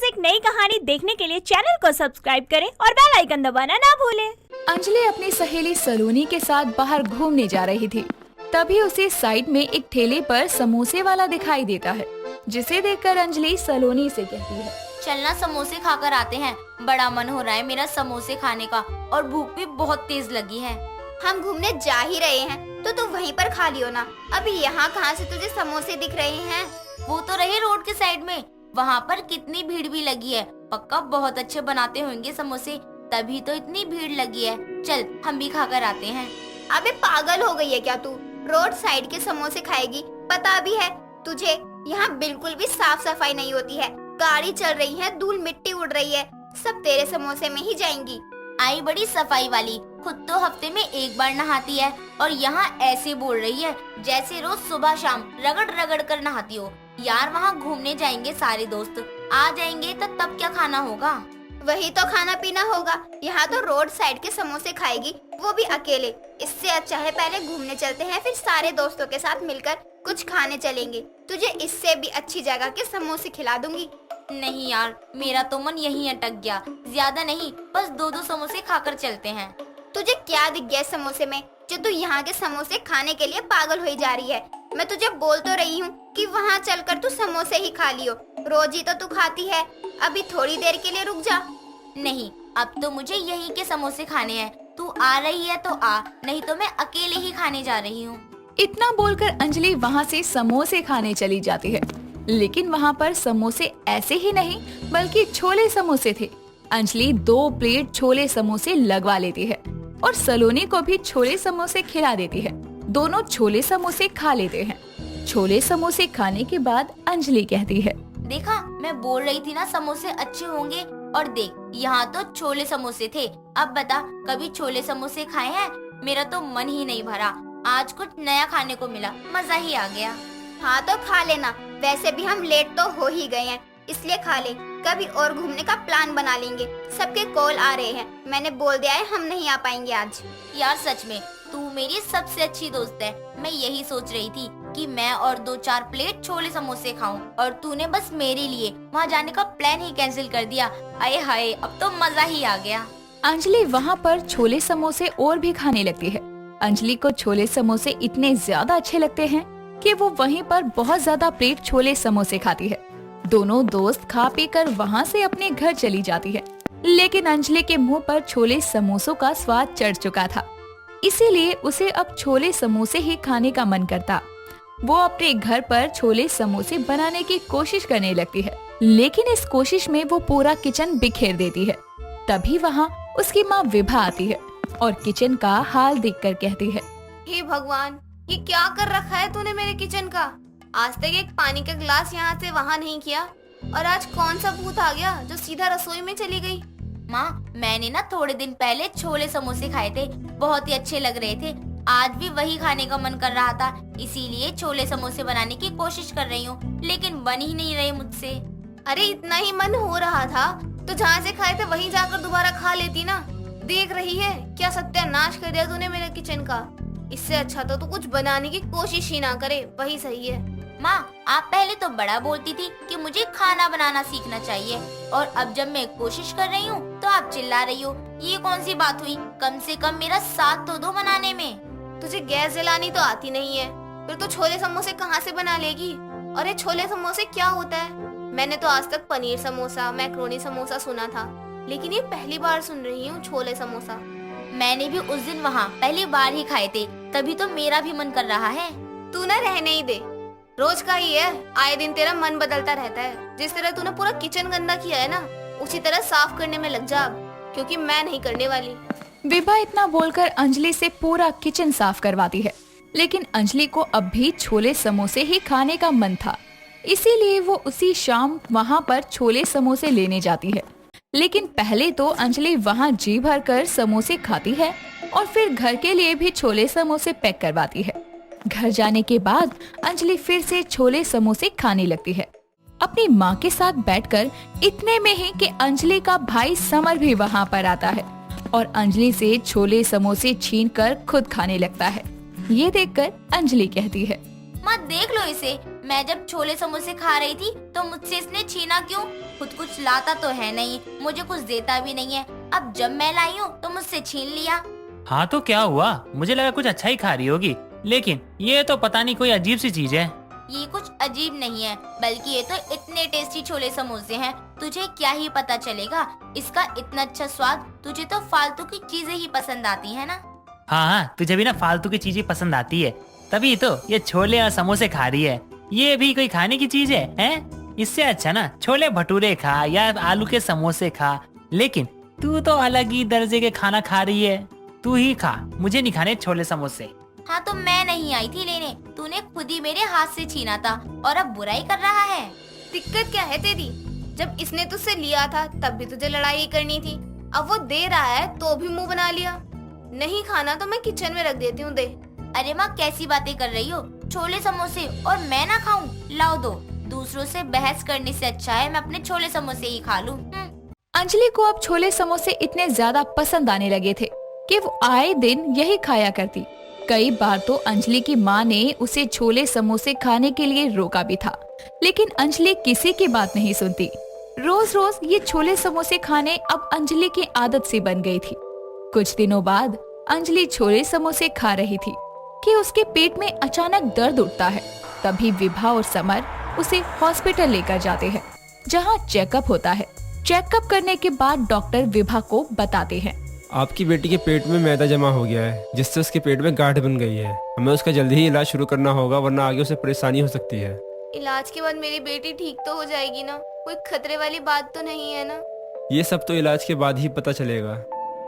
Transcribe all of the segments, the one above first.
रोज एक नई कहानी देखने के लिए चैनल को सब्सक्राइब करें और बेल आइकन दबाना ना भूलें। अंजलि अपनी सहेली सलोनी के साथ बाहर घूमने जा रही थी। तभी उसे साइड में एक ठेले पर समोसे वाला दिखाई देता है, जिसे देखकर अंजलि सलोनी से कहती है, चलना समोसे खाकर आते हैं। बड़ा मन हो रहा है मेरा समोसे खाने का और भूख भी बहुत तेज लगी है। हम घूमने जा ही रहे हैं तो तू वहीं पर खा लियो ना। अभी यहाँ कहाँ से तुझे समोसे दिख रहे हैं? वो तो रहे रोड के साइड में, वहाँ पर कितनी भीड़ भी लगी है। पक्का बहुत अच्छे बनाते होंगे समोसे, तभी तो इतनी भीड़ लगी है। चल हम भी खाकर आते हैं। अबे पागल हो गई है क्या तू? रोड साइड के समोसे खाएगी? पता भी है तुझे यहाँ बिल्कुल भी साफ सफाई नहीं होती है। गाड़ी चल रही है, धूल मिट्टी उड़ रही है, सब तेरे समोसे में ही जाएंगी। आई बड़ी सफाई वाली, खुद तो हफ्ते में एक बार नहाती है और यहाँ ऐसे बोल रही है जैसे रोज सुबह शाम रगड़ रगड़ कर नहाती हो। यार वहाँ घूमने जाएंगे सारे दोस्त, आ जाएंगे तो तब क्या खाना होगा? वही तो खाना पीना होगा। यहाँ तो रोड साइड के समोसे खाएगी, वो भी अकेले। इससे अच्छा है पहले घूमने चलते हैं, फिर सारे दोस्तों के साथ मिलकर कुछ खाने चलेंगे। तुझे इससे भी अच्छी जगह के समोसे खिला दूंगी। नहीं यार, मेरा तो मन यहीं अटक गया। ज्यादा नहीं, बस 2-2 समोसे खाकर चलते हैं। तुझे क्या दिख गया समोसे में जो तू यहाँ के समोसे खाने के लिए पागल हो जा रही है? मैं तुझे बोल तो रही हूँ कि वहाँ चलकर तू समोसे ही खा लियो। रोज ही तो तू खाती है, अभी थोड़ी देर के लिए रुक जा। नहीं, अब तो मुझे यहीं के समोसे खाने हैं। तू आ रही है तो आ, नहीं तो मैं अकेले ही खाने जा रही हूँ। इतना बोलकर अंजलि वहाँ से समोसे खाने चली जाती है। लेकिन वहाँ पर समोसे ऐसे ही नहीं बल्कि छोले समोसे थे। अंजलि 2 प्लेट छोले समोसे लगवा लेती है और सलोनी को भी छोले समोसे खिला देती है। दोनों छोले समोसे खा लेते हैं। छोले समोसे खाने के बाद अंजलि कहती है, देखा मैं बोल रही थी ना समोसे अच्छे होंगे। और देख यहाँ तो छोले समोसे थे। अब बता, कभी छोले समोसे खाए हैं? मेरा तो मन ही नहीं भरा। आज कुछ नया खाने को मिला, मजा ही आ गया। हाँ तो खा लेना, वैसे भी हम लेट तो हो ही गए हैं, इसलिए खा ले। कभी और घूमने का प्लान बना लेंगे। सबके कॉल आ रहे हैं, मैंने बोल दिया है हम नहीं आ पाएंगे आज। यार सच में तू मेरी सबसे अच्छी दोस्त है। मैं यही सोच रही थी कि मैं और 2-4 प्लेट छोले समोसे खाऊं और तूने बस मेरे लिए वहाँ जाने का प्लान ही कैंसिल कर दिया। आए हाय, अब तो मजा ही आ गया। अंजलि वहाँ पर छोले समोसे और भी खाने लगती है। अंजलि को छोले समोसे इतने ज्यादा अच्छे लगते हैं कि वो वहीं पर बहुत ज्यादा प्लेट छोले समोसे खाती है। दोनों दोस्त खा पी कर वहाँ से अपने घर चली जाती है। लेकिन अंजलि के मुंह पर छोले समोसों का स्वाद चढ़ चुका था, इसीलिए उसे अब छोले समोसे ही खाने का मन करता। वो अपने घर पर छोले समोसे बनाने की कोशिश करने लगती है, लेकिन इस कोशिश में वो पूरा किचन बिखेर देती है। तभी वहाँ उसकी माँ विभा आती है और किचन का हाल देखकर कहती है, हे भगवान, ये क्या कर रखा है तूने मेरे किचन का? आज तक एक पानी का गिलास यहाँ से वहाँ नहीं किया, और आज कौन सा भूत आ गया जो सीधा रसोई में चली गई? माँ, मैंने ना थोड़े दिन पहले छोले समोसे खाए थे, बहुत ही अच्छे लग रहे थे। आज भी वही खाने का मन कर रहा था, इसीलिए छोले समोसे बनाने की कोशिश कर रही हूँ, लेकिन बन ही नहीं रहे मुझसे। अरे इतना ही मन हो रहा था तो जहाँ से खाए थे वहीं जाकर दोबारा खा लेती ना। देख रही है क्या सत्यानाश कर दिया तूने मेरे किचन का। इससे अच्छा तो तू कुछ बनाने की कोशिश ही ना करे, वही सही है। माँ, आप पहले तो बड़ा बोलती थी कि मुझे खाना बनाना सीखना चाहिए, और अब जब मैं कोशिश कर रही हूँ तो आप चिल्ला रही हो। ये कौन सी बात हुई? कम से कम मेरा साथ तो दो बनाने में। तुझे गैस जलानी तो आती नहीं है, फिर तो छोले समोसे कहाँ से बना लेगी? और ये छोले समोसे क्या होता है? मैंने तो आज तक पनीर समोसा, मैक्रोनी समोसा सुना था, लेकिन ये पहली बार सुन रही हूँ छोले समोसा। मैंने भी उस दिन वहाँ पहली बार ही खाए थे, तभी तो मेरा भी मन कर रहा है। तू ना रहने ही दे, रोज का ही है, आए दिन तेरा मन बदलता रहता है। जिस तरह तूने पूरा किचन गंदा किया है ना, उसी तरह साफ करने में लग जा अब, क्योंकि मैं नहीं करने वाली। विभा इतना बोलकर अंजलि से पूरा किचन साफ करवाती है। लेकिन अंजलि को अब भी छोले समोसे ही खाने का मन था, इसीलिए वो उसी शाम वहाँ पर छोले समोसे लेने जाती है। लेकिन पहले तो अंजलि वहाँ जी भर कर समोसे खाती है और फिर घर के लिए भी छोले समोसे पैक करवाती है। घर जाने के बाद अंजलि फिर से छोले समोसे खाने लगती है अपनी माँ के साथ बैठकर। इतने में ही कि अंजलि का भाई समर भी वहाँ पर आता है और अंजलि से छोले समोसे छीनकर खुद खाने लगता है। ये देखकर अंजलि कहती है, माँ देख लो इसे, मैं जब छोले समोसे खा रही थी तो मुझसे इसने छीना क्यों? खुद कुछ लाता तो है नहीं, मुझे कुछ देता भी नहीं है, अब जब मैं लाई हूँ तो मुझसे छीन लिया। हाँ तो क्या हुआ, मुझे लगा कुछ अच्छा ही खा रही होगी, लेकिन ये तो पता नहीं कोई अजीब सी चीज है। ये कुछ अजीब नहीं है, बल्कि ये तो इतने टेस्टी छोले समोसे हैं, तुझे क्या ही पता चलेगा इसका इतना अच्छा स्वाद। तुझे तो फालतू की चीजें ही पसंद आती है ना। हाँ, तुझे भी ना फालतू की चीजें पसंद आती है, तभी तो ये छोले और समोसे खा रही है। ये भी कोई खाने की चीज है, हैं? इससे अच्छा ना छोले भटूरे खा या आलू के समोसे खा, लेकिन तू तो अलग ही दर्जे के खाना खा रही है। तू ही खा, मुझे नहीं खाने छोले समोसे। हाँ तो मैं नहीं आई थी लेने, तूने खुद ही मेरे हाथ से छीना था और अब बुराई कर रहा है। दिक्कत क्या है तेरी? जब इसने तुझसे लिया था तब भी तुझे लड़ाई करनी थी, अब वो दे रहा है तो भी मुंह बना लिया। नहीं खाना तो मैं किचन में रख देती हूँ, दे। अरे माँ कैसी बातें कर रही हो, छोले समोसे और मैं ना खाऊं? लाओ दो। दूसरों से बहस करने से अच्छा है मैं अपने छोले समोसे ही खा लूं। अंजलि को अब छोले समोसे इतने ज्यादा पसंद आने लगे थे कि वो आए दिन यही खाया करती। कई बार तो अंजलि की माँ ने उसे छोले समोसे खाने के लिए रोका भी था, लेकिन अंजलि किसी की बात नहीं सुनती। रोज रोज ये छोले समोसे खाने अब अंजलि की आदत सी बन गई थी। कुछ दिनों बाद अंजलि छोले समोसे खा रही थी कि उसके पेट में अचानक दर्द उठता है। तभी विभा और समर उसे हॉस्पिटल लेकर जाते हैं, जहां चेकअप होता है। चेकअप करने के बाद डॉक्टर विभा को बताते हैं, आपकी बेटी के पेट में मैदा जमा हो गया है, जिससे उसके पेट में गांठ बन गई है। हमें उसका जल्दी ही इलाज शुरू करना होगा, वरना आगे उसे परेशानी हो सकती है। इलाज के बाद मेरी बेटी ठीक तो हो जाएगी ना? कोई खतरे वाली बात तो नहीं है ना? ये सब तो इलाज के बाद ही पता चलेगा।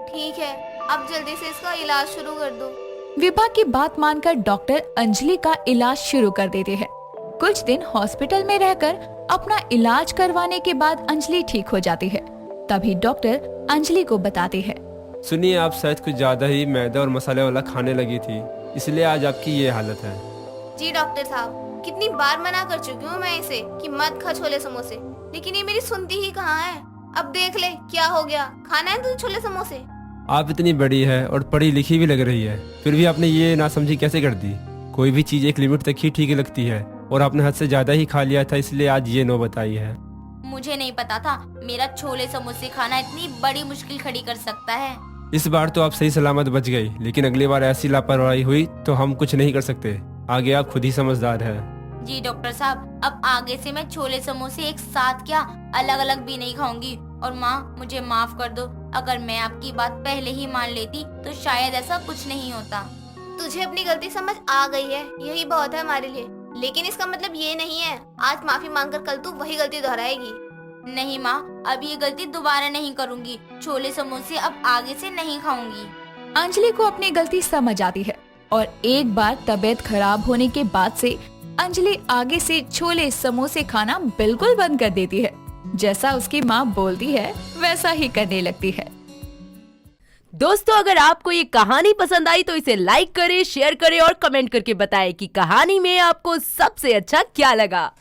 ठीक है, अब जल्दी से इसका इलाज शुरू कर दो। विभा की बात मानकर डॉक्टर अंजलि का इलाज शुरू कर देते हैं। कुछ दिन हॉस्पिटल में रहकर अपना इलाज करवाने के बाद अंजलि ठीक हो जाती है। तभी डॉक्टर अंजलि को बताते हैं, सुनिए, आप शायद कुछ ज्यादा ही मैदा और मसाले वाला खाने लगी थी, इसलिए आज आपकी ये हालत है। जी डॉक्टर साहब, कितनी बार मना कर चुकी हूँ मैं इसे कि मत खा छोले समोसे, लेकिन ये मेरी सुनती ही कहाँ है। अब देख ले क्या हो गया, खाना है तुझे छोले समोसे? आप इतनी बड़ी है और पढ़ी लिखी भी लग रही है, फिर भी आपने ये नासमझी कैसे कर दी? कोई भी चीज एक लिमिट तक ही ठीक लगती है, और आपने हद से ज्यादा ही खा लिया था, इसलिए आज ये नौबत आई है। मुझे नहीं पता था मेरा छोले समोसे खाना इतनी बड़ी मुश्किल खड़ी कर सकता है। इस बार तो आप सही सलामत बच गई, लेकिन अगली बार ऐसी लापरवाही हुई तो हम कुछ नहीं कर सकते। आगे आप खुद ही समझदार है। जी डॉक्टर साहब, अब आगे से मैं छोले समोसे एक साथ क्या अलग अलग भी नहीं खाऊंगी। और माँ मुझे माफ कर दो, अगर मैं आपकी बात पहले ही मान लेती तो शायद ऐसा कुछ नहीं होता। तुझे अपनी गलती समझ आ गई है, यही बहुत है हमारे लिए। लेकिन इसका मतलब ये नहीं है आज माफी मांगकर कल तू वही गलती दोहराएगी। नहीं माँ, अब ये गलती दोबारा नहीं करूँगी। छोले समोसे अब आगे से नहीं खाऊंगी। अंजलि को अपनी गलती समझ आती है और एक बार तबीयत खराब होने के बाद से अंजलि आगे से छोले समोसे खाना बिल्कुल बंद कर देती है। जैसा उसकी माँ बोलती है वैसा ही करने लगती है। दोस्तों, अगर आपको ये कहानी पसंद आई तो इसे लाइक करें, शेयर करें और कमेंट करके बताएं कि कहानी में आपको सबसे अच्छा क्या लगा।